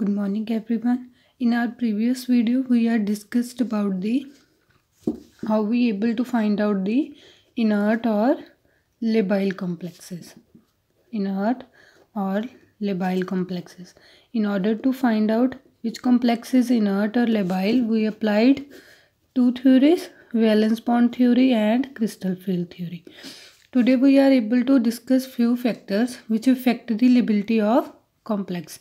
Good morning everyone. In our previous video we had discussed about the how we able to find out the inert or labile complexes. Inert or labile complexes. In order to find out which complex is inert or labile, we applied two theories, valence bond theory and crystal field theory. Today we are able to discuss few factors which affect the lability of complex.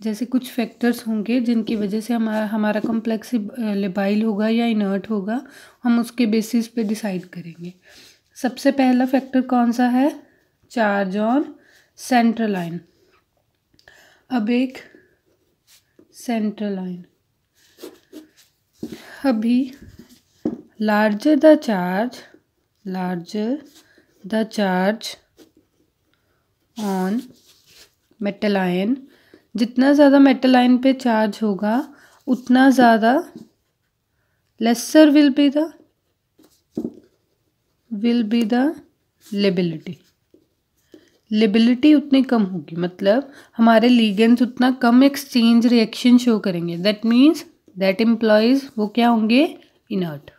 जैसे कुछ factors होंगे जिनकी वजह से हमारा complex लिबाइल होगा या inert होगा, हम उसके बेसिस पे डिसाइड करेंगे. सबसे पहला फैक्टर कौन सा है? Charge on central line. अब एक सेंट्रल लाइन, अभी larger the charge on metal ion, जितना ज़्यादा मेटल आयन पे चार्ज होगा उतना ज़्यादा laser will be the liability उतनी कम होगी. मतलब हमारे लिगेंड्स उतना कम एक्सचेंज रिएक्शन शो करेंगे. दैट मीन्स दैट इम्प्लॉइज वो क्या होंगे? इनर्ट.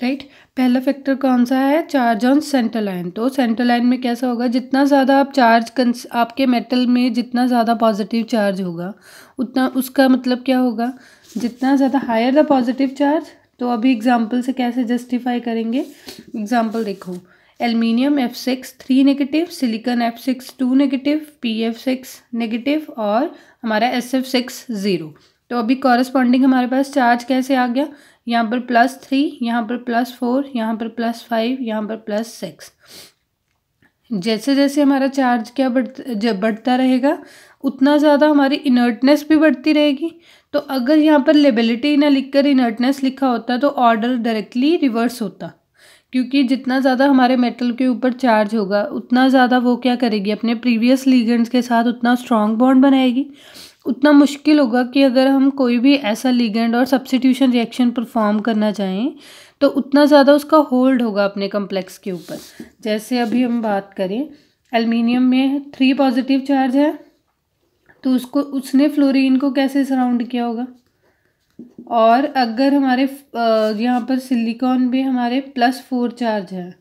राइट. पहला फैक्टर कौन सा है? Charge on central line. तो सेंट्रल लाइन में कैसा होगा? जितना ज़्यादा आप चार्ज आपके मेटल में जितना ज़्यादा पॉजिटिव चार्ज होगा उतना, उसका मतलब क्या होगा? जितना ज़्यादा हायर द पॉजिटिव चार्ज. तो अभी एग्जांपल से कैसे जस्टिफाई करेंगे? एग्जांपल देखो, aluminium F6 3 negative, silicon F6 2 negative, PF6 negative और हमारा SF6 0. तो अभी कॉरेस्पॉन्डिंग हमारे पास चार्ज कैसे आ गया? यहाँ पर +3, यहाँ पर +4, यहाँ पर +5, यहाँ पर +6. जैसे जैसे हमारा चार्ज क्या बढ़ता रहेगा उतना ज़्यादा हमारी इनर्टनेस भी बढ़ती रहेगी. तो अगर यहाँ पर लेबिलिटी ना लिखकर इनर्टनेस लिखा होता तो ऑर्डर डायरेक्टली रिवर्स होता, क्योंकि जितना ज़्यादा हमारे मेटल के ऊपर चार्ज होगा उतना ज़्यादा वो क्या करेगी? अपने प्रीवियस लिगेंड्स के साथ उतना स्ट्रॉन्ग बॉन्ड बनाएगी. उतना मुश्किल होगा कि अगर हम कोई भी ऐसा लिगेंड और सब्स्टिट्यूशन रिएक्शन परफॉर्म करना चाहें तो उतना ज़्यादा उसका होल्ड होगा अपने कॉम्प्लेक्स के ऊपर. जैसे अभी हम बात करें, एल्युमिनियम में 3 पॉजिटिव चार्ज है तो उसने फ्लोरीन को कैसे सराउंड किया होगा. और अगर हमारे यहाँ पर सिलिकॉन में हमारे +4 चार्ज है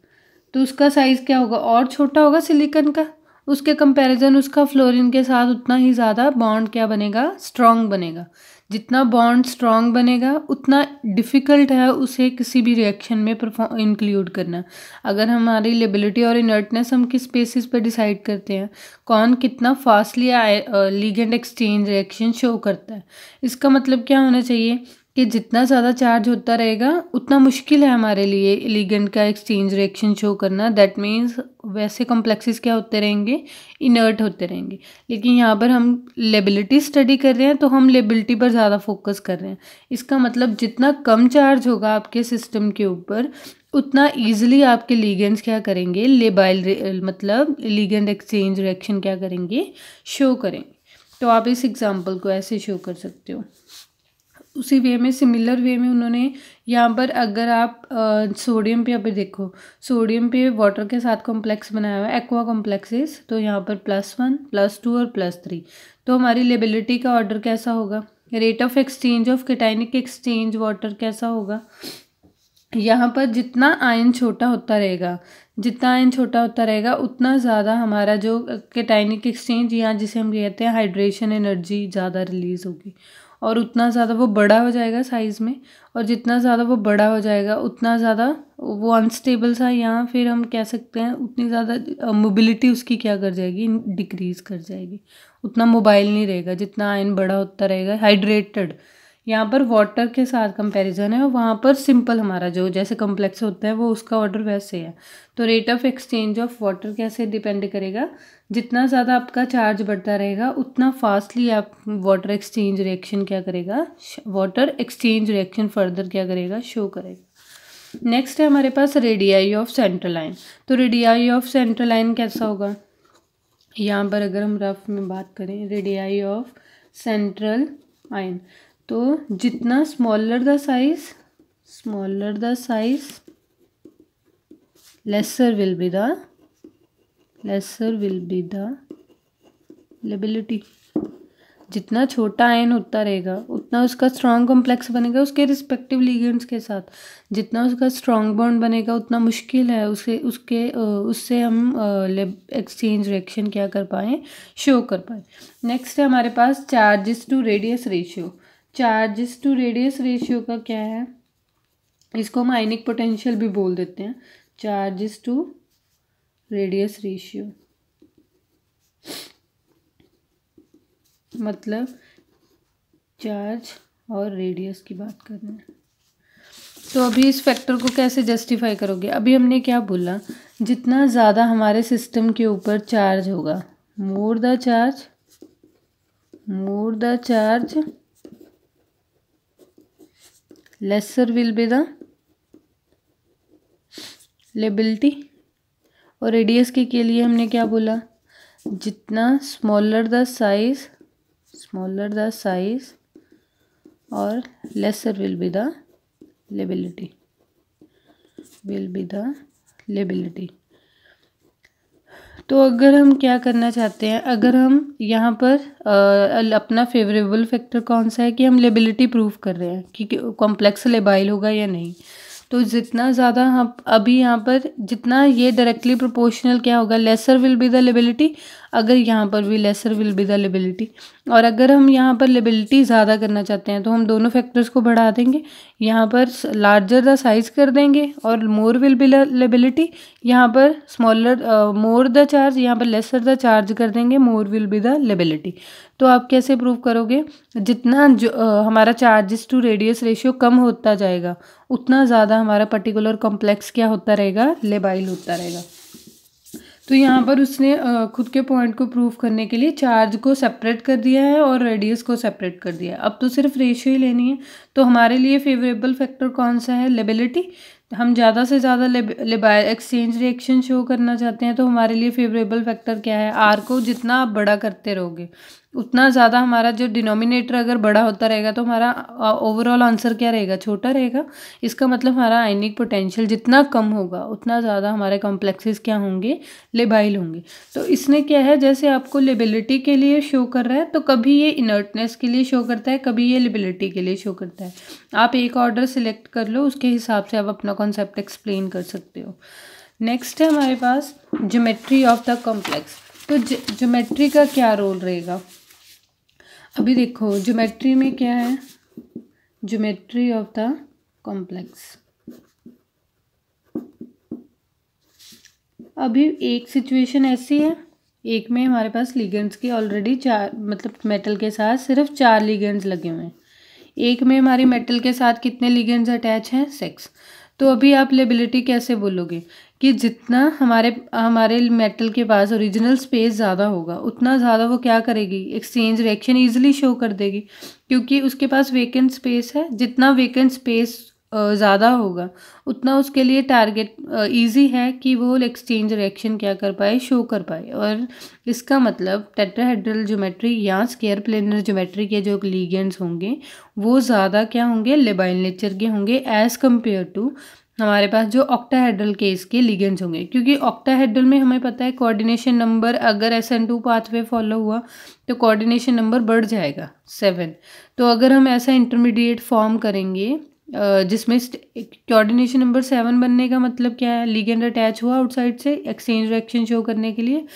तो उसका साइज़ क्या होगा? और छोटा होगा सिलिकॉन का. उसके कंपैरिजन उसका फ्लोरीन के साथ उतना ही ज़्यादा बॉन्ड क्या बनेगा? स्ट्रॉन्ग बनेगा. जितना बॉन्ड स्ट्रॉन्ग बनेगा उतना डिफ़िकल्ट है उसे किसी भी रिएक्शन में इंक्लूड करना. अगर हमारी लेबिलिटी और इनर्टनेस हम किस बेसिस पर डिसाइड करते हैं? कौन कितना fastly ligand exchange reaction show करता है. इसका मतलब क्या होना चाहिए कि जितना ज़्यादा चार्ज होता रहेगा उतना मुश्किल है हमारे लिए लिगेंड का एक्सचेंज रिएक्शन शो करना. दैट मीन्स वैसे कॉम्प्लेक्सेस क्या होते रहेंगे? इनर्ट होते रहेंगे. लेकिन यहाँ पर हम लेबिलिटी स्टडी कर रहे हैं तो हम लेबिलिटी पर ज़्यादा फोकस कर रहे हैं. इसका मतलब जितना कम चार्ज होगा आपके सिस्टम के ऊपर उतना ईजिली आपके लिगेंड्स क्या करेंगे? लेबाइल मतलब लिगेंड एक्सचेंज रिएक्शन क्या करेंगे? शो करेंगे. तो आप इस एग्जाम्पल को ऐसे शो कर सकते हो. उसी वे में, सिमिलर वे में उन्होंने यहाँ पर, अगर आप सोडियम पे अभी देखो, सोडियम पे वाटर के साथ कॉम्प्लेक्स बनाया हुआ है एक्वा कॉम्प्लेक्सेस. तो यहाँ पर +1 +2 और +3. तो हमारी लेबिलिटी का ऑर्डर कैसा होगा? Rate of exchange of cationic exchange water कैसा होगा? यहाँ पर जितना आयन छोटा होता रहेगा उतना ज़्यादा हमारा जो कैटायनिक एक्सचेंज, यहाँ जिसे हम कहते हैं हाइड्रेशन एनर्जी, ज़्यादा रिलीज़ होगी. और उतना ज़्यादा वो बड़ा हो जाएगा साइज़ में. और जितना ज़्यादा वो बड़ा हो जाएगा उतना ज़्यादा वो अनस्टेबल सा, यहाँ फिर हम कह सकते हैं उतनी ज़्यादा मोबिलिटी उसकी क्या कर जाएगी? डिक्रीज़ कर जाएगी. उतना मोबाइल नहीं रहेगा. जितना आयन बड़ा होता रहेगा, हाइड्रेटेड, यहाँ पर वाटर के साथ कंपैरिजन है और वहाँ पर सिंपल हमारा जो जैसे कॉम्प्लेक्स होता है वो उसका ऑर्डर वैसे है. तो rate of exchange of water कैसे डिपेंड करेगा? जितना ज़्यादा आपका चार्ज बढ़ता रहेगा उतना फास्टली आप वाटर एक्सचेंज रिएक्शन क्या करेगा? वाटर एक्सचेंज रिएक्शन फर्दर क्या करेगा? शो करेगा. नेक्स्ट है हमारे पास रेडियाई ऑफ सेंट्रल लाइन. तो रेडियाई ऑफ सेंट्रल लाइन कैसा होगा? यहाँ पर अगर हम रफ में बात करें, रेडियाई ऑफ सेंट्रल लाइन, तो जितना smaller the size lesser will be the liability. जितना छोटा आयन होता रहेगा उतना उसका स्ट्रॉन्ग कॉम्प्लेक्स बनेगा उसके रिस्पेक्टिव लिगेंड्स के साथ। जितना उसका स्ट्रॉन्ग बॉन्ड बनेगा उतना मुश्किल है उससे हम एक्सचेंज रिएक्शन क्या कर पाएँ, शो कर पाएँ। नेक्स्ट है हमारे पास charges to radius ratio. Charges to radius ratio का क्या है, इसको हम आयनिक पोटेंशियल भी बोल देते हैं। चार्जेस टू रेडियस रेशियो मतलब चार्ज और रेडियस की बात कर रहे हैं। तो अभी इस फैक्टर को कैसे जस्टिफाई करोगे? अभी हमने क्या बोला, जितना ज़्यादा हमारे सिस्टम के ऊपर चार्ज होगा, more the charge laser will be the liability. और रेडियस के लिए हमने क्या बोला, जितना स्मॉलर द साइज और laser will be the liability. तो अगर हम क्या करना चाहते हैं, अगर हम यहाँ पर अपना फेवरेबल फैक्टर कौन सा है कि हम लेबिलिटी प्रूव कर रहे हैं कि कॉम्प्लेक्स लेबाइल होगा या नहीं, तो जितना ज़्यादा हम अभी यहाँ पर जितना ये डायरेक्टली प्रोपोर्शनल क्या होगा, laser will be the liability. अगर यहाँ पर भी laser will be the liability, और अगर हम यहाँ पर लेबिलिटी ज़्यादा करना चाहते हैं तो हम दोनों फैक्टर्स को बढ़ा देंगे। यहाँ पर लार्जर द साइज कर देंगे और मोर विल बी लेबिलिटी, यहाँ पर स्मॉलर मोर द चार्ज, यहाँ पर लेसर द चार्ज कर देंगे, मोर विल बी द लेबिलिटी। तो आप कैसे प्रूव करोगे, जितना हमारा चार्जेस टू रेडियस रेशियो कम होता जाएगा उतना ज़्यादा हमारा पर्टिकुलर कॉम्प्लेक्स क्या होता रहेगा, लेबाइल होता रहेगा। तो यहाँ पर उसने खुद के पॉइंट को प्रूव करने के लिए चार्ज को सेपरेट कर दिया है और रेडियस को सेपरेट कर दिया है। अब तो सिर्फ रेशियो ही लेनी है। तो हमारे लिए फेवरेबल फैक्टर कौन सा है, लेबिलिटी। हम ज़्यादा से ज़्यादा लेबाइल एक्सचेंज रिएक्शन शो करना चाहते हैं तो हमारे लिए फेवरेबल फैक्टर क्या है, आर को जितना आप बड़ा करते रहोगे उतना ज़्यादा हमारा जो डिनोमिनेटर अगर बड़ा होता रहेगा तो हमारा ओवरऑल आंसर क्या रहेगा, छोटा रहेगा। इसका मतलब हमारा आयनिक पोटेंशियल जितना कम होगा उतना ज़्यादा हमारे कॉम्प्लेक्सेस क्या होंगे, लेबाइल होंगे। तो इसने क्या है, जैसे आपको लेबिलिटी के लिए शो कर रहा है तो कभी ये इनर्टनेस के लिए शो करता है, कभी ये लेबिलिटी के लिए शो करता है। आप एक ऑर्डर सिलेक्ट कर लो, उसके हिसाब से आप अपना कॉन्सेप्ट एक्सप्लेन कर सकते हो। नेक्स्ट है हमारे पास ज्योमेट्री ऑफ द कॉम्प्लेक्स। तो ज्योमेट्री का क्या रोल रहेगा, अभी देखो ज्योमेट्री में क्या है, ज्योमेट्री ऑफ द कॉम्प्लेक्स। अभी एक सिचुएशन ऐसी है, एक में हमारे पास लिगेंड्स के ऑलरेडी 4 मतलब मेटल के साथ सिर्फ 4 लिगेंड्स लगे हुए हैं। एक में हमारी मेटल के साथ कितने लिगेंड्स अटैच हैं, 6। तो अभी आप लेबिलिटी कैसे बोलोगे कि जितना हमारे मेटल के पास ओरिजिनल स्पेस ज़्यादा होगा उतना ज़्यादा वो क्या करेगी, एक्सचेंज रिएक्शन ईजिली शो कर देगी क्योंकि उसके पास वेकेंट स्पेस है। जितना वेकेंट स्पेस ज़्यादा होगा उतना उसके लिए टारगेट इजी है कि वो एक्सचेंज रिएक्शन क्या कर पाए, शो कर पाए। और इसका मतलब टेट्राहेड्रल ज्योमेट्री या स्क्वायर प्लेनर ज्योमेट्री के जो लिगेंड्स होंगे वो ज़्यादा क्या होंगे, लेबाइल नेचर के होंगे एज़ कम्पेयर टू हमारे पास जो ऑक्टाहेड्रल केस के लिगेंड्स होंगे। क्योंकि ऑक्टाहेड्रल में हमें पता है कोऑर्डिनेशन नंबर अगर SN2 पाथवे फॉलो हुआ तो कोऑर्डिनेशन नंबर बढ़ जाएगा 7। तो अगर हम ऐसा इंटरमीडिएट फॉर्म करेंगे जिसमें कोऑर्डिनेशन नंबर 7 बनने का मतलब क्या है, लिगेंड अटैच हुआ आउटसाइड से एक्सचेंज रिएक्शन शो करने के लिए,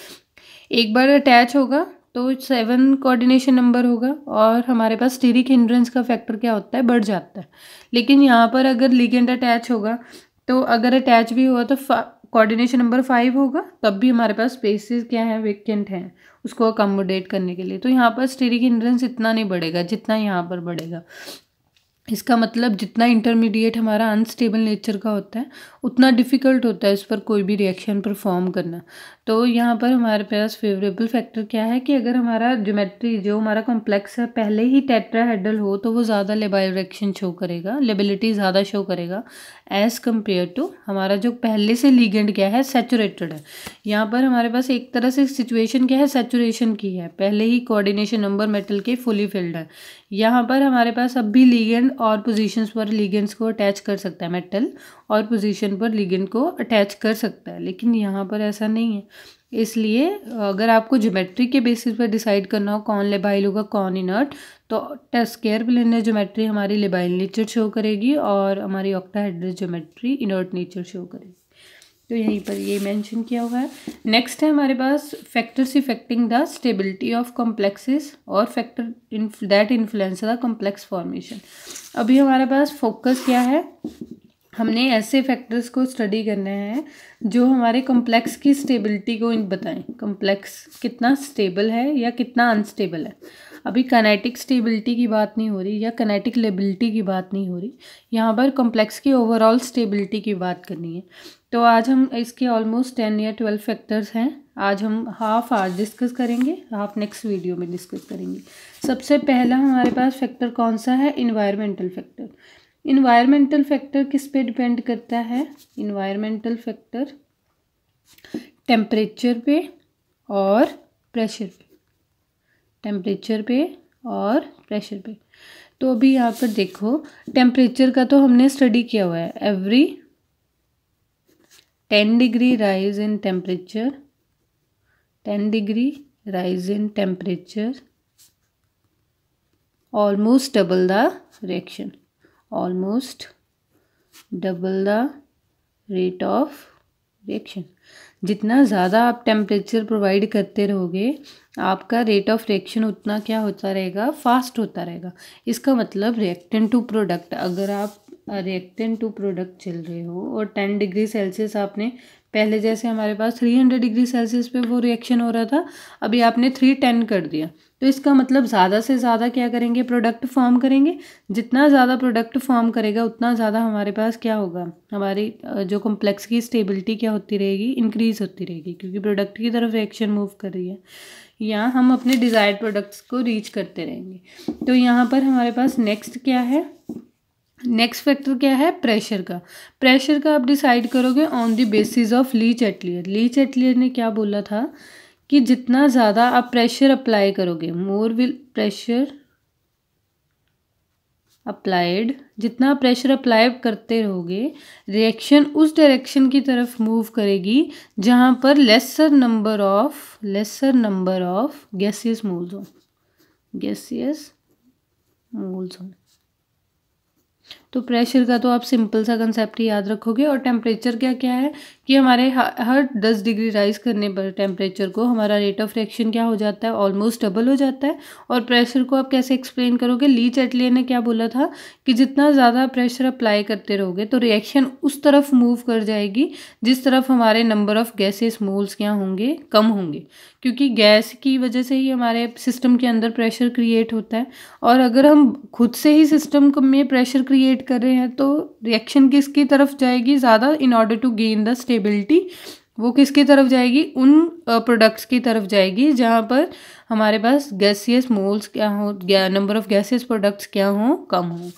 एक बार अटैच होगा तो 7 कोऑर्डिनेशन नंबर होगा और हमारे पास स्टीरिक हिंड्रेंस का फैक्टर क्या होता है, बढ़ जाता है। लेकिन यहाँ पर अगर लिगेंड अटैच होगा तो अगर अटैच भी हुआ तो कोऑर्डिनेशन नंबर 5 होगा, तब भी हमारे पास स्पेसेस क्या है, वेकेंट हैं उसको अकोमोडेट करने के लिए। तो यहाँ पर स्टीरिक हिंड्रेंस इतना नहीं बढ़ेगा जितना यहाँ पर बढ़ेगा। इसका मतलब जितना इंटरमीडिएट हमारा अनस्टेबल नेचर का होता है उतना डिफ़िकल्ट होता है उस पर कोई भी रिएक्शन परफॉर्म करना। तो यहाँ पर हमारे पास फेवरेबल फैक्टर क्या है कि अगर हमारा ज्योमेट्री जो हमारा कॉम्प्लेक्स है पहले ही टेट्राहेड्रल हो तो वो ज़्यादा लेबाइल रिएक्शन शो करेगा, लेबिलिटी ज़्यादा शो करेगा एज़ कम्पेयर टू हमारा जो पहले से लिगेंड क्या है, सैचुरेटेड है। यहाँ पर हमारे पास एक तरह से सिचुएशन क्या है, सैचुरेशन की है, पहले ही कोऑर्डिनेशन नंबर मेटल के फुली फिल्ड है। यहाँ पर हमारे पास अब भी लिगेंड और पोजीशंस पर लिगेंड्स को अटैच कर सकता है मेटल, और पोजीशन पर लिगेंड को अटैच कर सकता है, लेकिन यहाँ पर ऐसा नहीं है। इसलिए अगर आपको ज्योमेट्री के बेसिस पर डिसाइड करना हो कौन लेबाइल होगा कौन इनर्ट, तो स्क्वायर प्लेनर ज्योमेट्री हमारी लेबाइल नेचर शो करेगी और हमारी octahedral geometry inert nature show करेगी। तो यहीं पर ये मेंशन किया हुआ है। नेक्स्ट है हमारे पास factors affecting the stability of complexes और factor that influence the complex formation. अभी हमारे पास फोकस क्या है, हमने ऐसे फैक्टर्स को स्टडी करना है जो हमारे कॉम्प्लेक्स की स्टेबिलिटी को बताएं, कॉम्प्लेक्स कितना स्टेबल है या कितना अनस्टेबल है। अभी काइनेटिक स्टेबिलिटी की बात नहीं हो रही या काइनेटिक लेबिलिटी की बात नहीं हो रही, यहाँ पर कॉम्प्लेक्स की ओवरऑल स्टेबिलिटी की बात करनी है। तो आज हम इसके ऑलमोस्ट 10 या 12 फैक्टर्स हैं, आज हम हाफ आज डिस्कस करेंगे, हाफ नेक्स्ट वीडियो में डिस्कस करेंगे। सबसे पहला हमारे पास फैक्टर कौन सा है, इन्वायरमेंटल फैक्टर। इन्वायरमेंटल फैक्टर किस पे डिपेंड करता है, इन्वायरमेंटल फैक्टर टेम्परेचर पे और प्रेशर पे, टेम्परेचर पे और प्रेशर पे। तो अभी यहाँ पर देखो टेम्परेचर का तो हमने स्टडी किया हुआ है, every 10 degree rise in temperature, 10 degree rise in temperature almost double the reaction, almost double the rate of reaction. जितना ज़्यादा आप टेम्परेचर प्रोवाइड करते रहोगे आपका रेट ऑफ रिएक्शन उतना क्या होता रहेगा, फास्ट होता रहेगा। इसका मतलब रिएक्टेंट टू प्रोडक्ट, अगर आप रिएक्टेंट टू प्रोडक्ट चल रहे हो और 10 डिग्री सेल्सियस आपने पहले जैसे हमारे पास 300 डिग्री सेल्सियस पे वो रिएक्शन हो रहा था, अभी आपने 310 कर दिया, तो इसका मतलब ज़्यादा से ज़्यादा क्या करेंगे, प्रोडक्ट फॉर्म करेंगे। जितना ज़्यादा प्रोडक्ट फॉर्म करेगा उतना ज़्यादा हमारे पास क्या होगा, हमारी जो कॉम्प्लेक्स की स्टेबिलिटी क्या होती रहेगी, इंक्रीज होती रहेगी, क्योंकि प्रोडक्ट की तरफ रिएक्शन मूव कर रही है या हम अपने डिज़ायर्ड प्रोडक्ट्स को रीच करते रहेंगे। तो यहाँ पर हमारे पास नेक्स्ट क्या है, नेक्स्ट फैक्टर क्या है, प्रेशर का। प्रेशर का आप डिसाइड करोगे on the basis of Lee Chatelier. Lee Chatelier ने क्या बोला था कि जितना ज़्यादा आप प्रेशर अप्लाई करोगे, मोर विल प्रेशर अप्लाइड, जितना प्रेशर अप्लाई करते रहोगे रिएक्शन उस डायरेक्शन की तरफ मूव करेगी जहाँ पर laser number of gaseous moles हो, गैसियस मोल्स हो। तो प्रेशर का तो आप सिंपल सा कंसेप्ट ही याद रखोगे। और टेम्परेचर क्या क्या है कि हमारे हर 10 डिग्री राइज करने पर टेम्परेचर को हमारा रेट ऑफ रिएक्शन क्या हो जाता है, ऑलमोस्ट डबल हो जाता है। और प्रेशर को आप कैसे एक्सप्लेन करोगे, ली चैटलियर ने क्या बोला था कि जितना ज़्यादा प्रेशर अप्लाई करते रहोगे तो रिएक्शन उस तरफ मूव कर जाएगी जिस तरफ हमारे नंबर ऑफ गैसेस मोल्स क्या होंगे, कम होंगे, क्योंकि गैस की वजह से ही हमारे सिस्टम के अंदर प्रेशर क्रिएट होता है। और अगर हम खुद से ही सिस्टम में प्रेशर क्रिएट कर रहे हैं तो रिएक्शन किसकी तरफ जाएगी ज़्यादा, in order to gain the stability, वो किसकी तरफ जाएगी, उन प्रोडक्ट्स की तरफ जाएगी जहाँ पर हमारे पास गैसियस मोल्स क्या हो, नंबर ऑफ गैसियस प्रोडक्ट्स क्या हो, कम हो।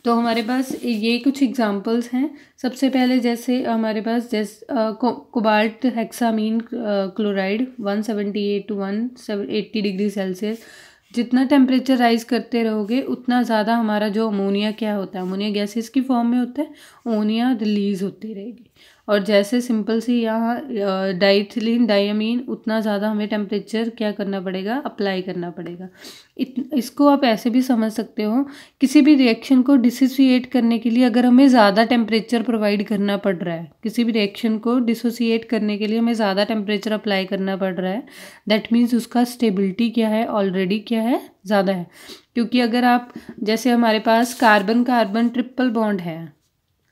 तो हमारे पास ये कुछ एग्जांपल्स हैं। सबसे पहले जैसे हमारे पास cobalt hexamine chloride 178 to 180 degree Celsius, जितना टेम्परेचर राइज करते रहोगे उतना ज़्यादा हमारा जो अमोनिया क्या होता है, अमोनिया गैसेस की फॉर्म में होता है, अमोनिया रिलीज होती रहेगी। और जैसे सिंपल सी यहाँ डाइथिलीन डायमीन, उतना ज़्यादा हमें टेम्परेचर क्या करना पड़ेगा, अप्लाई करना पड़ेगा। इसको आप ऐसे भी समझ सकते हो, किसी भी रिएक्शन को डिसोसिएट करने के लिए अगर हमें ज़्यादा टेम्परेचर प्रोवाइड करना पड़ रहा है, किसी भी रिएक्शन को डिसोसिएट करने के लिए हमें ज़्यादा टेम्परेचर अप्लाई करना पड़ रहा है, दैट मीन्स उसका स्टेबिलिटी क्या है, ऑलरेडी क्या है, ज़्यादा है। क्योंकि अगर आप जैसे हमारे पास कार्बन कार्बन ट्रिपल बॉन्ड है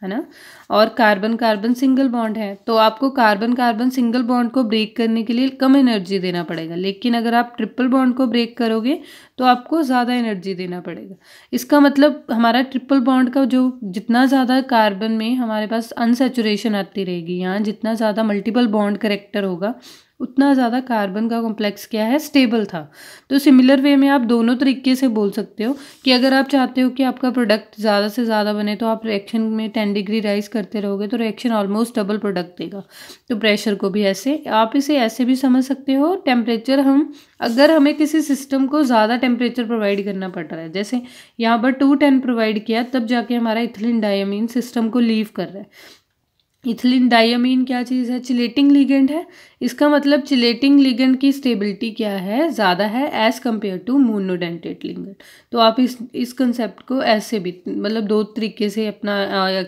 ना, और कार्बन कार्बन सिंगल बॉन्ड है, तो आपको कार्बन कार्बन सिंगल बॉन्ड को ब्रेक करने के लिए कम एनर्जी देना पड़ेगा। लेकिन अगर आप ट्रिपल बॉन्ड को ब्रेक करोगे तो आपको ज़्यादा एनर्जी देना पड़ेगा। इसका मतलब हमारा ट्रिपल बॉन्ड का जो जितना ज़्यादा कार्बन में हमारे पास अनसैचुरेशन आती रहेगी, यहाँ जितना ज़्यादा मल्टीपल बॉन्ड करेक्टर होगा उतना ज़्यादा कार्बन का कॉम्प्लेक्स क्या है, स्टेबल था। तो सिमिलर वे में आप दोनों तरीके से बोल सकते हो कि अगर आप चाहते हो कि आपका प्रोडक्ट ज़्यादा से ज़्यादा बने तो आप रिएक्शन में 10 डिग्री राइज करते रहोगे तो रिएक्शन ऑलमोस्ट डबल प्रोडक्ट देगा। तो प्रेशर को भी ऐसे आप इसे ऐसे भी समझ सकते हो। टेम्परेचर अगर हमें किसी सिस्टम को ज़्यादा टेम्परेचर प्रोवाइड करना पड़ रहा है, जैसे यहाँ पर 210 प्रोवाइड किया, तब जाके हमारा इथिलीन डायमीन सिस्टम को लीव कर रहा है, इथिलीन डायमीन क्या चीज़ है? चिलेटिंग लिगेंड है। इसका मतलब चिलेटिंग लिगेंड की स्टेबिलिटी क्या है? ज़्यादा है as compare to monodentate ligand. तो आप इस कंसेप्ट को ऐसे भी मतलब दो तरीके से अपना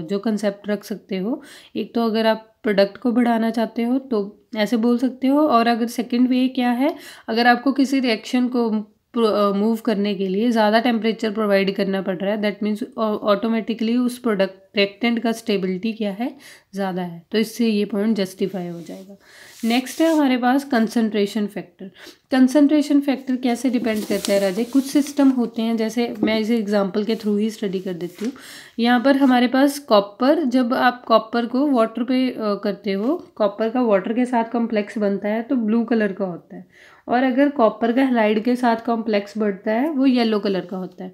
जो कंसेप्ट रख सकते हो। एक तो अगर आप प्रोडक्ट को बढ़ाना चाहते हो तो ऐसे बोल सकते हो, और अगर सेकेंड वे क्या है, अगर आपको किसी रिएक्शन को मूव करने के लिए ज़्यादा टेम्परेचर प्रोवाइड करना पड़ रहा है, दैट मीन्स ऑटोमेटिकली उस प्रोडक्ट रिएक्टेंट का स्टेबिलिटी क्या है? ज़्यादा है। तो इससे ये पॉइंट जस्टिफाई हो जाएगा। नेक्स्ट है हमारे पास कंसंट्रेशन फैक्टर। कंसंट्रेशन फैक्टर कैसे डिपेंड करता है राजे? कुछ सिस्टम होते हैं, जैसे मैं इसे एग्जांपल के थ्रू ही स्टडी कर देती हूँ। यहाँ पर हमारे पास कॉपर, जब आप कॉपर को वाटर पे करते हो, कॉपर का वाटर के साथ कॉम्प्लेक्स बनता है तो ब्लू कलर का होता है, और अगर कॉपर का हैलाइड के साथ कॉम्प्लेक्स बढ़ता है वो येलो कलर का होता है।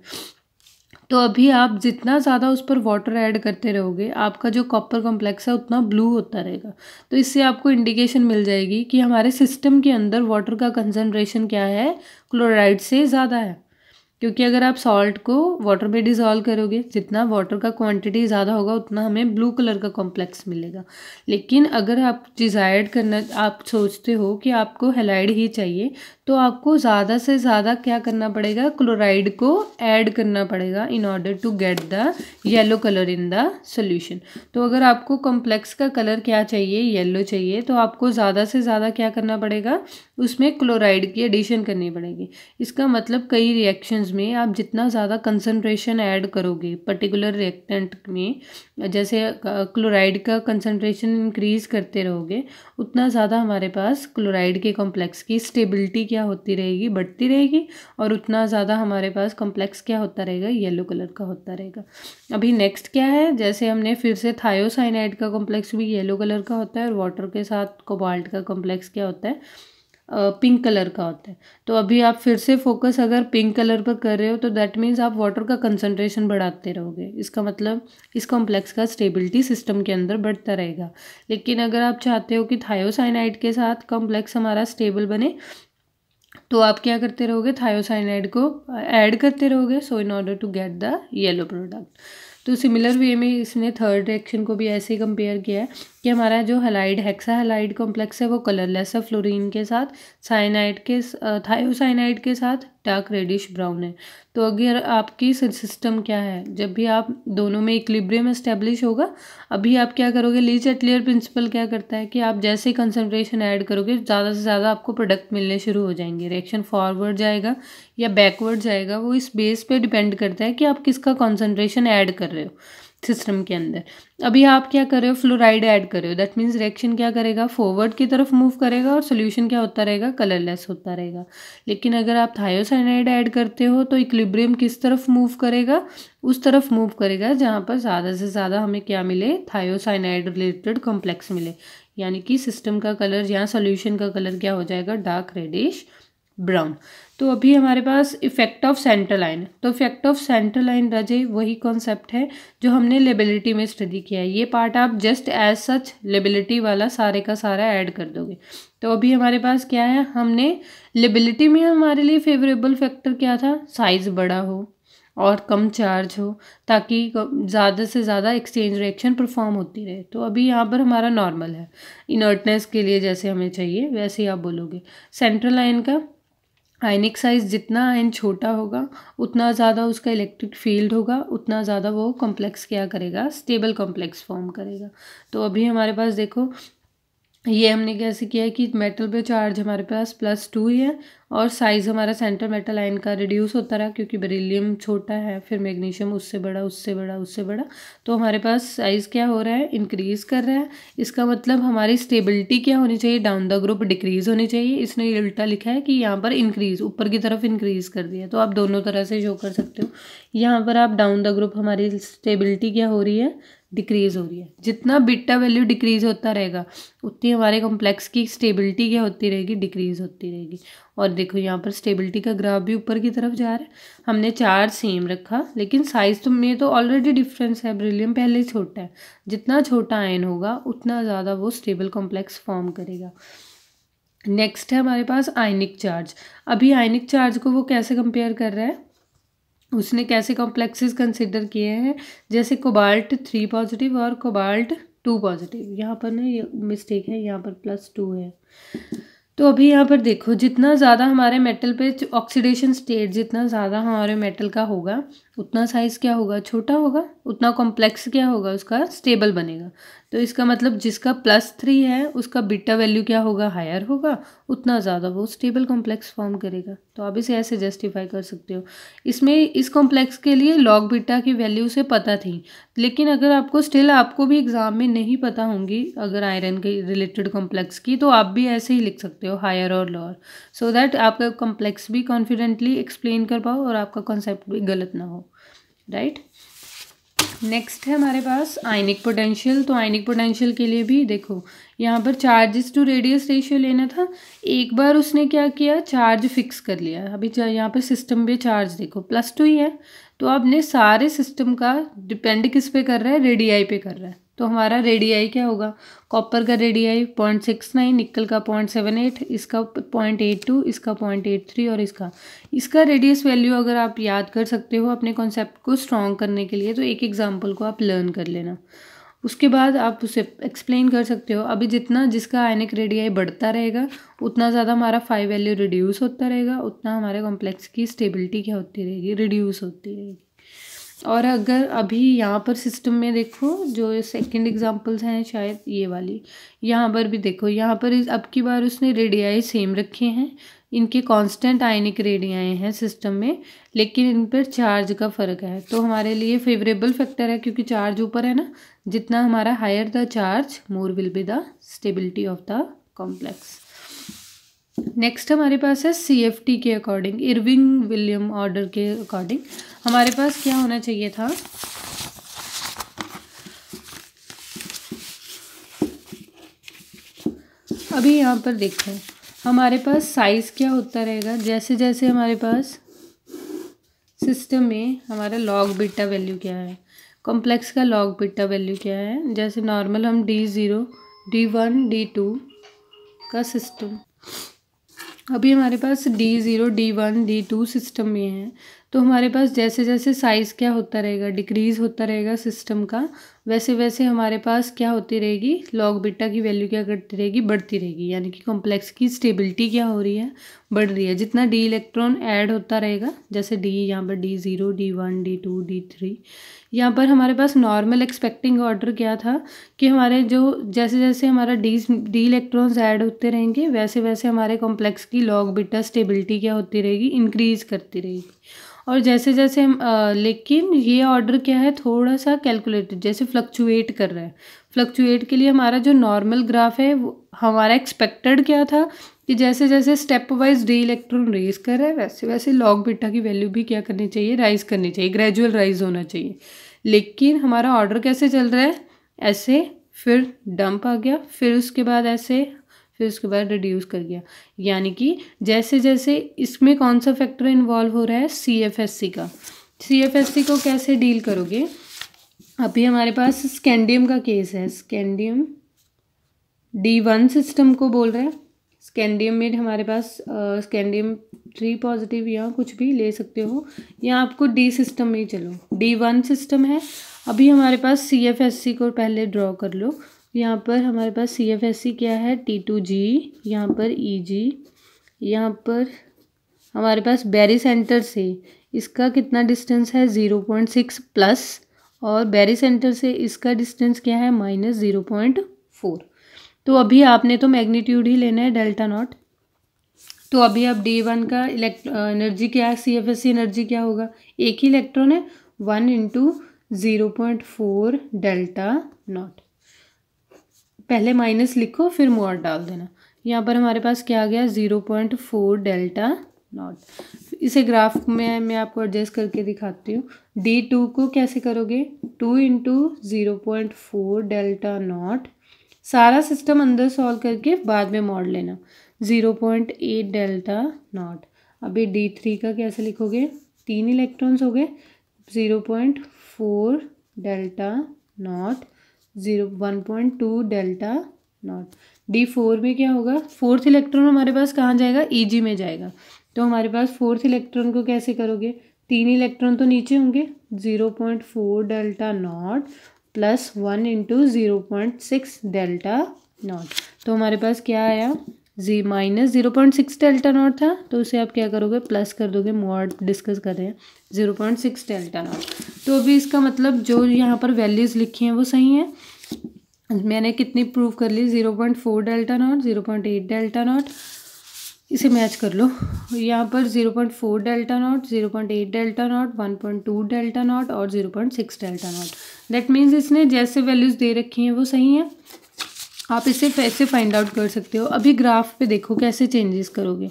तो अभी आप जितना ज़्यादा उस पर वाटर ऐड करते रहोगे, आपका जो कॉपर कॉम्प्लेक्स है उतना ब्लू होता रहेगा। तो इससे आपको इंडिकेशन मिल जाएगी कि हमारे सिस्टम के अंदर वाटर का कंसंट्रेशन क्या है? क्लोराइड से ज़्यादा है। क्योंकि अगर आप सॉल्ट को वाटर में डिज़ोल्व करोगे, जितना वाटर का क्वांटिटी ज़्यादा होगा उतना हमें ब्लू कलर का कॉम्प्लेक्स मिलेगा। लेकिन अगर आप डिज़ायर्ड करना, आप सोचते हो कि आपको हैलाइड ही चाहिए, तो आपको ज़्यादा से ज़्यादा क्या करना पड़ेगा? क्लोराइड को ऐड करना पड़ेगा in order to get the yellow colour in the solution. तो अगर आपको कॉम्प्लेक्स का कलर क्या चाहिए? येलो चाहिए, तो आपको ज़्यादा से ज़्यादा क्या करना पड़ेगा? उसमें क्लोराइड की एडिशन करनी पड़ेगी। इसका मतलब कई रिएक्शंस में आप जितना ज़्यादा कंसंट्रेशन ऐड करोगे पर्टिकुलर रिएक्टेंट में, जैसे क्लोराइड का कंसंट्रेशन इंक्रीज करते रहोगे, उतना ज़्यादा हमारे पास क्लोराइड के कॉम्प्लेक्स की स्टेबिलिटी क्या होती रहेगी? बढ़ती रहेगी, और उतना ज़्यादा हमारे पास कॉम्प्लेक्स क्या होता रहेगा? येलो कलर का होता रहेगा। अभी नेक्स्ट क्या है? जैसे हमने फिर से थायोसाइनाइड का कॉम्प्लेक्स भी येलो कलर का होता है, और वाटर के साथ कोबाल्ट का कॉम्प्लेक्स क्या होता है? पिंक कलर का होता है। तो अभी आप फिर से फोकस अगर पिंक कलर पर कर रहे हो, तो दैट मीन्स आप वाटर का कंसंट्रेशन बढ़ाते रहोगे। इसका मतलब इस कॉम्प्लेक्स का स्टेबिलिटी सिस्टम के अंदर बढ़ता रहेगा। लेकिन अगर आप चाहते हो कि थायोसाइनाइड के साथ कॉम्प्लेक्स हमारा स्टेबल बने, तो आप क्या करते रहोगे? थायोसाइनाइड को ऐड करते रहोगे, so in order to get the yellow product. तो सिमिलर वे में इसने थर्ड रिएक्शन को भी ऐसे ही कंपेयर किया है कि हमारा जो हैलाइड हेक्सा हैलाइड कॉम्प्लेक्स है वो कलरलेस है फ्लोरीन के साथ, साइनाइड के थायोसाइनाइड के साथ डार्क रेडिश ब्राउन है। तो अगर आपकी सिस्टम क्या है, जब भी आप दोनों में इक्विलिब्रियम एस्टेब्लिश होगा, अभी आप क्या करोगे? लीच एटलियर प्रिंसिपल क्या करता है कि आप जैसे ही कंसंट्रेशन ऐड करोगे, ज़्यादा से ज़्यादा आपको प्रोडक्ट मिलने शुरू हो जाएंगे। रिएक्शन फॉरवर्ड जाएगा या बैकवर्ड जाएगा, वो इस बेस पे डिपेंड करता है कि आप किसका कंसंट्रेशन ऐड कर रहे हो सिस्टम के अंदर। अभी आप क्या कर रहे हो? फ्लोराइड ऐड कर रहे हो, दैट मीन्स रिएक्शन क्या करेगा? फॉरवर्ड की तरफ मूव करेगा, और सोल्यूशन क्या होता रहेगा? कलरलेस होता रहेगा। लेकिन अगर आप थायोसाइनाइड ऐड करते हो, तो इक्विलिब्रियम किस तरफ मूव करेगा? उस तरफ मूव करेगा जहाँ पर ज़्यादा से ज़्यादा हमें क्या मिले? थायोसाइनाइड रिलेटेड कॉम्प्लेक्स मिले, यानी कि सिस्टम का कलर या सोल्यूशन का कलर क्या हो जाएगा? Dark reddish brown. तो अभी हमारे पास इफेक्ट ऑफ सेंटर लाइन। तो effect of central ion charge वही कॉन्सेप्ट है जो हमने लेबिलिटी में स्टडी किया है। ये पार्ट आप जस्ट एज सच लेबिलिटी वाला सारे का सारा ऐड कर दोगे। तो अभी हमारे पास क्या है? हमने लेबिलिटी में हमारे लिए फेवरेबल फैक्टर क्या था? साइज बड़ा हो और कम चार्ज हो, ताकि ज़्यादा से ज़्यादा एक्सचेंज रिएक्शन परफॉर्म होती रहे। तो अभी यहाँ पर हमारा नॉर्मल है। इनर्टनेस के लिए जैसे हमें चाहिए वैसे ही आप बोलोगे। सेंट्रल लाइन का आयनिक साइज, जितना आयन छोटा होगा उतना ज़्यादा उसका इलेक्ट्रिक फील्ड होगा, उतना ज़्यादा वो कॉम्प्लेक्स क्या करेगा? स्टेबल कॉम्प्लेक्स फॉर्म करेगा। तो अभी हमारे पास देखो, ये हमने कैसे किया है कि मेटल पे चार्ज हमारे पास +2 ही है, और साइज़ हमारा सेंटर मेटल आयन का रिड्यूस होता रहा, क्योंकि बेरिलियम छोटा है, फिर मैग्नीशियम उससे बड़ा उससे बड़ा उससे बड़ा, तो हमारे पास साइज़ क्या हो रहा है? इंक्रीज़ कर रहा है। इसका मतलब हमारी स्टेबिलिटी क्या होनी चाहिए? डाउन द ग्रुप डिक्रीज़ होनी चाहिए। इसने उल्टा लिखा है कि यहाँ पर इंक्रीज़, ऊपर की तरफ इंक्रीज़ कर दिया। तो आप दोनों तरह से शो कर सकते हो। यहाँ पर आप डाउन द ग्रुप हमारी स्टेबिलिटी क्या हो रही है? डिक्रीज़ हो रही है। जितना बीटा वैल्यू डिक्रीज़ होता रहेगा, उतनी हमारे कॉम्प्लेक्स की स्टेबिलिटी क्या होती रहेगी? डिक्रीज़ होती रहेगी। और देखो यहाँ पर स्टेबिलिटी का ग्राफ भी ऊपर की तरफ जा रहा है। हमने चार्ज सेम रखा, लेकिन साइज तो में तो ऑलरेडी डिफरेंस है। बेरिलियम पहले छोटा है, जितना छोटा आयन होगा उतना ज़्यादा वो स्टेबल कॉम्प्लेक्स फॉर्म करेगा। नेक्स्ट है हमारे पास आयनिक चार्ज। अभी आयनिक चार्ज को वो कैसे कंपेयर कर रहा है? उसने कैसे कॉम्प्लेक्सेस कंसिडर किए हैं? जैसे कोबाल्ट 3 पॉजिटिव और कोबाल्ट 2 पॉजिटिव, यहाँ पर ना ये मिस्टेक है, यहाँ पर +2 है। तो अभी यहाँ पर देखो, जितना ज़्यादा हमारे मेटल पे ऑक्सीडेशन स्टेट जितना ज़्यादा हमारे मेटल का होगा, उतना साइज़ क्या होगा, छोटा होगा, उतना कॉम्प्लेक्स क्या होगा, उसका स्टेबल बनेगा। तो इसका मतलब जिसका +3 है उसका बीटा वैल्यू क्या होगा, हायर होगा, उतना ज़्यादा वो स्टेबल कॉम्प्लेक्स फॉर्म करेगा। तो आप इसे ऐसे जस्टिफाई कर सकते हो। इसमें इस कॉम्प्लेक्स के लिए लॉग बीटा की वैल्यू से पता थी, लेकिन अगर आपको स्टिल आपको भी एग्जाम में नहीं पता होंगी अगर आयरन के रिलेटेड कॉम्प्लेक्स की, तो आप भी ऐसे ही लिख सकते हो, हायर और लोअर, सो दैट आपका कॉम्प्लेक्स भी कॉन्फिडेंटली एक्सप्लेन कर पाओ और आपका कॉन्सेप्ट भी गलत ना हो, राइट। नेक्स्ट है हमारे पास आयनिक पोटेंशियल। तो आयनिक पोटेंशियल के लिए भी देखो, यहाँ पर चार्जेस टू रेडियस रेशियो लेना था। एक बार उसने क्या किया, चार्ज फिक्स कर लिया। अभी यहाँ पर सिस्टम पे चार्ज देखो +2 ही है, तो आपने सारे सिस्टम का डिपेंड किस पे कर रहा है, रेडियाई पे कर रहा है। तो हमारा रेडियाई क्या होगा, कॉपर का रेडियाई 0.69, निकल का 0.78, इसका 0.82, इसका 0.83 और इसका रेडियस वैल्यू अगर आप याद कर सकते हो अपने कॉन्सेप्ट को स्ट्रॉन्ग करने के लिए, तो एक एग्जाम्पल को आप लर्न कर लेना, उसके बाद आप उसे एक्सप्लेन कर सकते हो। अभी जितना जिसका आयनिक रेडियाई बढ़ता रहेगा उतना ज़्यादा हमारा फाई वैल्यू रिड्यूस होता रहेगा, उतना हमारे कॉम्प्लेक्स की स्टेबिलिटी क्या होती रहेगी, रिड्यूस होती रहेगी। और अगर अभी यहाँ पर सिस्टम में देखो, जो सेकंड एग्जांपल्स हैं शायद ये वाली, यहाँ पर भी देखो, यहाँ पर अब की बार उसने रेडियाई सेम रखे हैं, इनके कांस्टेंट आयनिक रेडियाई हैं सिस्टम में, लेकिन इन पर चार्ज का फ़र्क है। तो हमारे लिए फेवरेबल फैक्टर है, क्योंकि चार्ज ऊपर है ना, जितना हमारा higher the charge more will be the stability of the complex. Next हमारे पास है CFT के अकॉर्डिंग, इरविंग विलियम ऑर्डर के अकॉर्डिंग हमारे पास क्या होना चाहिए था, अभी यहाँ पर देखें हमारे पास साइज़ क्या होता रहेगा, जैसे जैसे हमारे पास सिस्टम में हमारा लॉग बीटा वैल्यू क्या है, कॉम्प्लेक्स का लॉग बीटा वैल्यू क्या है। जैसे नॉर्मल हम D0, D1, D2 का सिस्टम, अभी हमारे पास D0, D1, D2 सिस्टम में है, तो हमारे पास जैसे जैसे साइज़ क्या होता रहेगा, डिक्रीज़ होता रहेगा सिस्टम का, वैसे वैसे हमारे पास क्या होती रहेगी, लॉग बीटा की वैल्यू क्या करती रहेगी, बढ़ती रहेगी। यानी कि कॉम्प्लेक्स की स्टेबिलिटी क्या हो रही है, बढ़ रही है। जितना डी इलेक्ट्रॉन ऐड होता रहेगा, जैसे डी यहाँ पर D0, D1, D2, D3, यहाँ पर हमारे पास नॉर्मल एक्सपेक्टिंग ऑर्डर क्या था कि हमारे जो जैसे जैसे हमारा डी इलेक्ट्रॉन्स ऐड होते रहेंगे, वैसे वैसे हमारे कॉम्प्लेक्स की लॉग बीटा स्टेबिलिटी क्या होती रहेगी, इंक्रीज़ करती रहेगी। और जैसे जैसे हम लेकिन ये ऑर्डर क्या है, थोड़ा सा कैलकुलेटेड, जैसे फ्लक्चुएट कर रहा है। फ्लक्चुएट के लिए हमारा जो नॉर्मल ग्राफ है, वो हमारा एक्सपेक्टेड क्या था कि जैसे जैसे step wise d electron raise कर रहा है, वैसे वैसे लॉग बीटा की वैल्यू भी क्या करनी चाहिए, राइज करनी चाहिए, ग्रेजुअल राइज होना चाहिए। लेकिन हमारा ऑर्डर कैसे चल रहा है, ऐसे, फिर डंप आ गया, फिर उसके बाद ऐसे, फिर उसके बाद रिड्यूस कर गया। यानी कि जैसे जैसे इसमें कौन सा फैक्टर इन्वॉल्व हो रहा है, CFSC का। CFSC को कैसे डील करोगे, अभी हमारे पास स्कैंडियम का केस है, स्कैंडियम D1 सिस्टम को बोल रहा है। स्कैंडियम में हमारे पास स्कैंडियम 3 पॉजिटिव या कुछ भी ले सकते हो, या आपको D सिस्टम में ही चलो, D1 सिस्टम है। अभी हमारे पास CFSC को पहले ड्रॉ कर लो। यहाँ पर हमारे पास CFSC क्या है, T2G, यहाँ पर EG, यहाँ पर हमारे पास बैरी सेंटर से इसका कितना डिस्टेंस है, 0.6 प्लस, और बैरी सेंटर से इसका डिस्टेंस क्या है, -0.4। तो अभी आपने तो मैग्नीट्यूड ही लेना है, डेल्टा नॉट। तो अभी अब D1 का एनर्जी क्या है, CFSC एनर्जी क्या होगा, एक ही इलेक्ट्रॉन है, 1 × 0.4 डेल्टा नॉट। पहले माइनस लिखो फिर मोर डाल देना। यहाँ पर हमारे पास क्या आ गया, 0.4 डेल्टा नॉट। इसे ग्राफ में मैं आपको एडजस्ट करके दिखाती हूँ। D2 को कैसे करोगे, 2 × 0.4 डेल्टा नॉट, सारा सिस्टम अंदर सॉल्व करके बाद में मॉड लेना, 0.8 डेल्टा नॉट। अभी D3 का कैसे लिखोगे, 3 इलेक्ट्रॉन्स हो गए, 0.4 delta not, 1.2 delta not. D4 में क्या होगा, 4th इलेक्ट्रॉन हमारे पास कहाँ जाएगा, EG में जाएगा। तो हमारे पास 4th इलेक्ट्रॉन को कैसे करोगे, 3 इलेक्ट्रॉन तो नीचे होंगे, 0.4 delta not plus 1 into 0.6 delta not. तो हमारे पास क्या आया, माइनस 0.6 डेल्टा नॉट था, तो उसे आप क्या करोगे, प्लस कर दोगे। मॉड डिस्कस कर रहे हैं, 0.6 डेल्टा नॉट। तो अभी इसका मतलब जो यहाँ पर वैल्यूज़ लिखी हैं वो सही हैं। मैंने कितनी प्रूव कर ली, 0.4 डेल्टा नॉट, 0.8 डेल्टा नॉट, इसे मैच कर लो। यहाँ पर 0.4 delta not, 0.8 delta not, 1.2 delta not और 0.6 डेल्टा नॉट। दैट मीन्स इसने जैसे वैल्यूज़ दे रखी हैं वो सही हैं। आप इसे कैसे फाइंड आउट कर सकते हो। अभी ग्राफ पे देखो कैसे चेंजेस करोगे।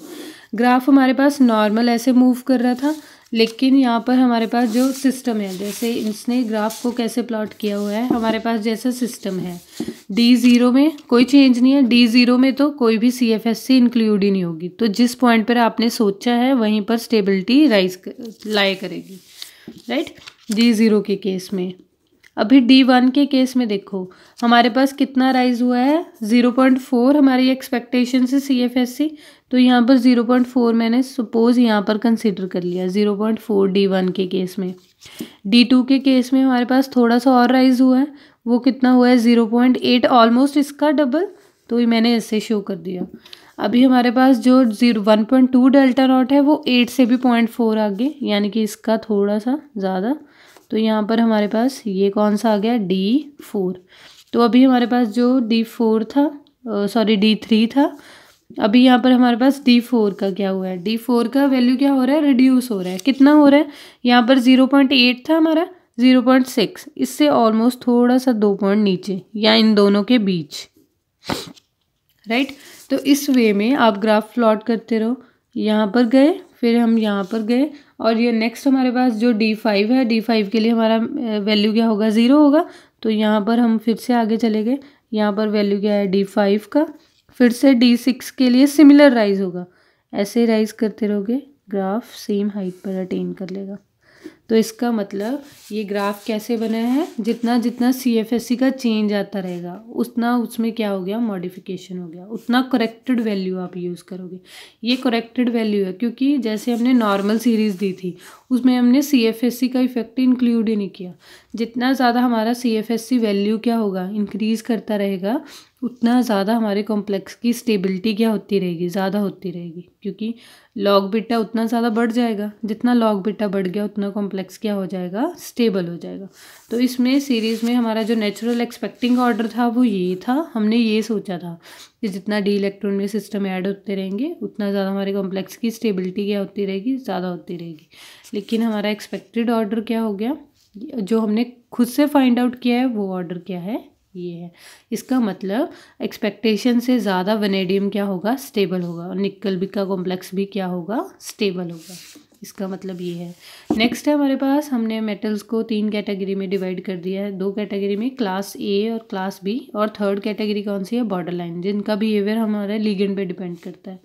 ग्राफ हमारे पास नॉर्मल ऐसे मूव कर रहा था, लेकिन यहाँ पर हमारे पास जो सिस्टम है, जैसे इसने ग्राफ को कैसे प्लॉट किया हुआ है, हमारे पास जैसा सिस्टम है, D0 में कोई चेंज नहीं है। D0 में तो कोई भी CFSC इंक्लूड ही नहीं होगी। तो जिस पॉइंट पर आपने सोचा है वहीं पर स्टेबिलिटी लाई करेगी, राइट, D0 के केस में। अभी D1 के केस में देखो हमारे पास कितना राइज हुआ है, 0.4 हमारी एक्सपेक्टेशन से CFSC। तो यहाँ पर 0.4 मैंने सपोज यहाँ पर कंसिडर कर लिया, 0.4 D1 के केस में। D2 के केस में हमारे पास थोड़ा सा और राइज हुआ है, वो कितना हुआ है, 0.8, ऑलमोस्ट इसका डबल। तो ये मैंने ऐसे शो कर दिया। अभी हमारे पास जो 1.2 डेल्टा नॉट है वो 8 से भी 0.4 आगे, यानी कि इसका थोड़ा सा ज़्यादा। तो यहाँ पर हमारे पास ये कौन सा आ गया, D4। तो अभी हमारे पास जो D4 था, D3 था, अभी यहाँ पर हमारे पास D4 का क्या हुआ है, D4 का वैल्यू क्या हो रहा है, रिड्यूस हो रहा है। कितना हो रहा है, यहाँ पर 0.8 था हमारा, 0.6, इससे ऑलमोस्ट थोड़ा सा 2 पॉइंट नीचे या इन दोनों के बीच, राइट। तो इस वे में आप ग्राफ प्लॉट करते रहो। यहाँ पर गए, फिर हम यहाँ पर गए, और ये नेक्स्ट हमारे पास जो D5 है, D5 के लिए हमारा वैल्यू क्या होगा, 0 होगा। तो यहाँ पर हम फिर से आगे चले गए, यहाँ पर वैल्यू क्या है, D5 का। फिर से D6 के लिए सिमिलर राइज होगा। ऐसे राइज करते रहोगे, ग्राफ सेम हाइट पर अटेन कर लेगा। तो इसका मतलब ये ग्राफ कैसे बना है, जितना जितना CFSC का चेंज आता रहेगा उतना उसमें क्या हो गया, मॉडिफिकेशन हो गया, उतना करेक्टेड वैल्यू आप यूज़ करोगे। ये करेक्टेड वैल्यू है, क्योंकि जैसे हमने नॉर्मल सीरीज़ दी थी उसमें हमने CFSC का इफेक्ट इंक्लूड ही नहीं किया। जितना ज़्यादा हमारा CFSC वैल्यू क्या होगा, इंक्रीज़ करता रहेगा, उतना ज़्यादा हमारे कॉम्प्लेक्स की स्टेबिलिटी क्या होती रहेगी, ज़्यादा होती रहेगी। क्योंकि लॉग बीटा उतना ज़्यादा बढ़ जाएगा, जितना लॉग बीटा बढ़ गया उतना कॉम्प्लेक्स क्या हो जाएगा, स्टेबल हो जाएगा। तो इसमें सीरीज़ में हमारा जो नेचुरल एक्सपेक्टिंग ऑर्डर था वो ये था, हमने ये सोचा था कि जितना D इलेक्ट्रॉन में सिस्टम ऐड होते रहेंगे उतना ज़्यादा हमारे कॉम्प्लेक्स की स्टेबिलिटी क्या होती रहेगी, ज़्यादा होती रहेगी। लेकिन हमारा एक्सपेक्टेड ऑर्डर क्या हो गया, जो हमने खुद से फाइंड आउट किया है वो ऑर्डर क्या है, ये है। इसका मतलब एक्सपेक्टेशन से ज़्यादा वनेडियम क्या होगा, स्टेबल होगा, और निकल भी का कॉम्प्लेक्स भी क्या होगा, स्टेबल होगा। इसका मतलब ये है। नेक्स्ट है हमारे पास, हमने मेटल्स को 3 कैटेगरी में डिवाइड कर दिया है, 2 कैटेगरी में, क्लास A और क्लास B, और थर्ड कैटेगरी कौन सी है, बॉर्डर लाइन, जिनका बिहेवियर हमारे लिगेंड पे डिपेंड करता है।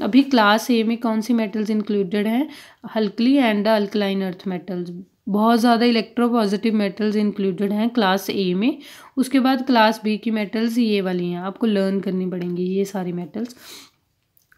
अभी क्लास A में कौन सी मेटल्स इंक्लूडेड हैं, alkali and alkaline earth metals. बहुत ज़्यादा इलेक्ट्रोपॉजिटिव मेटल्स इंक्लूडेड हैं क्लास A में। उसके बाद क्लास B की मेटल्स ये वाली हैं, आपको लर्न करनी पड़ेंगी ये सारी मेटल्स।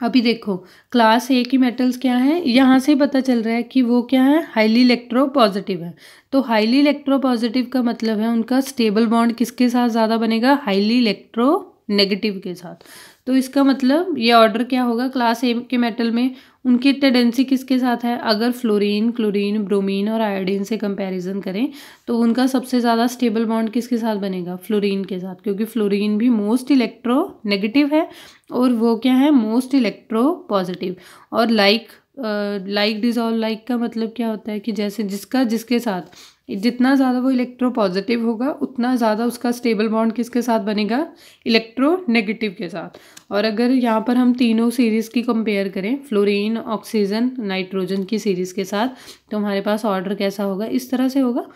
अभी देखो क्लास A की मेटल्स क्या हैं, यहाँ से पता चल रहा है कि वो क्या है, हाईली इलेक्ट्रोपॉजिटिव है। तो हाईली इलेक्ट्रोपॉजिटिव का मतलब है उनका स्टेबल बॉन्ड किसके साथ ज़्यादा बनेगा, हाईली इलेक्ट्रोनेगेटिव के साथ। तो इसका मतलब ये ऑर्डर क्या होगा, क्लास A के मेटल में उनकी टेंडेंसी किसके साथ है, अगर फ्लोरीन, क्लोरीन, ब्रोमीन और आयोडीन से कंपैरिजन करें तो उनका सबसे ज़्यादा स्टेबल बॉन्ड किसके साथ बनेगा, फ्लोरीन के साथ, क्योंकि फ्लोरीन भी मोस्ट इलेक्ट्रोनेगेटिव है और वो क्या है, मोस्ट इलेक्ट्रोपॉजिटिव। और लाइक डिजॉल्व, लाइक का मतलब क्या होता है कि जैसे जिसका जिसके साथ जितना ज़्यादा वो इलेक्ट्रोपॉजिटिव होगा उतना ज़्यादा उसका स्टेबल बॉन्ड किसके साथ बनेगा, इलेक्ट्रोनेगेटिव के साथ। और अगर यहाँ पर हम तीनों सीरीज़ की कंपेयर करें, फ्लोरीन, ऑक्सीजन, नाइट्रोजन की सीरीज़ के साथ, तो हमारे पास ऑर्डर कैसा होगा, इस तरह से होगा।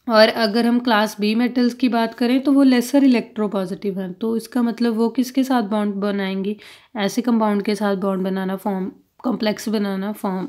और अगर हम क्लास B मेटल्स की बात करें तो वो लेसर इलेक्ट्रोपॉजिटिव हैं, तो इसका मतलब वो किसके साथ बॉन्ड बनाएंगी, ऐसे कंपाउंड के साथ बॉन्ड बनाना, फॉर्म कॉम्प्लेक्स बनाना फॉर्म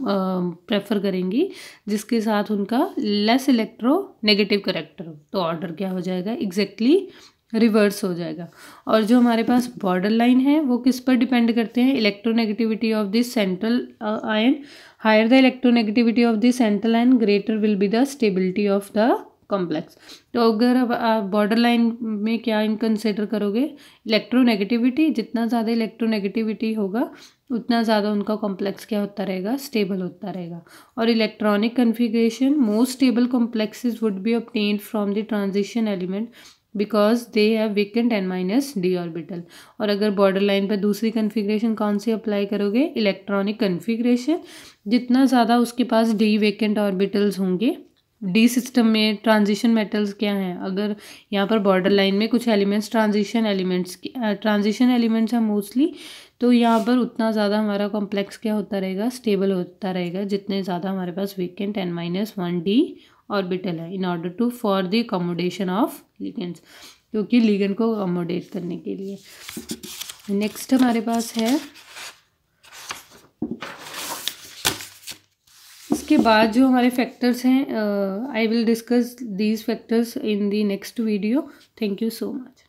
प्रेफर करेंगी जिसके साथ उनका लेस इलेक्ट्रोनेगेटिव करेक्टर हो। तो ऑर्डर क्या हो जाएगा, एग्जैक्टली रिवर्स हो जाएगा। और जो हमारे पास बॉर्डर लाइन है वो किस पर डिपेंड करते हैं, electronegativity of this central ion. Higher the electronegativity of this central ion, greater will be the stability of the complex. तो अगर अब आप बॉर्डर लाइन में क्या कंसिडर करोगे, इलेक्ट्रोनेगेटिविटी, जितना ज़्यादा इलेक्ट्रोनेगेटिविटी होगा उतना ज़्यादा उनका कॉम्प्लेक्स क्या होता रहेगा, स्टेबल होता रहेगा। और electronic configuration, most stable complexes would be obtained from the transition element because they have vacant n-d orbital. और अगर बॉर्डर लाइन पर दूसरी कन्फिग्रेशन कौन सी अप्लाई करोगे, इलेक्ट्रॉनिक कन्फिग्रेशन, जितना ज़्यादा उसके पास d वेकेंट ऑर्बिटल्स होंगे। डी सिस्टम में ट्रांजिशन मेटल्स क्या हैं, अगर यहाँ पर बॉर्डर लाइन में कुछ एलिमेंट्स ट्रांजिशन एलिमेंट्स हैं मोस्टली, तो यहाँ पर उतना ज़्यादा हमारा कॉम्प्लेक्स क्या होता रहेगा, स्टेबल होता रहेगा, जितने ज़्यादा हमारे पास वेकेंट n-1d ऑर्बिटल है, in order to for the accommodation of ligands, क्योंकि लिगेंड को अकोमोडेट करने के लिए। नेक्स्ट हमारे पास है, इसके बाद जो हमारे फैक्टर्स हैं, I will discuss these factors in the next video. Thank you so much.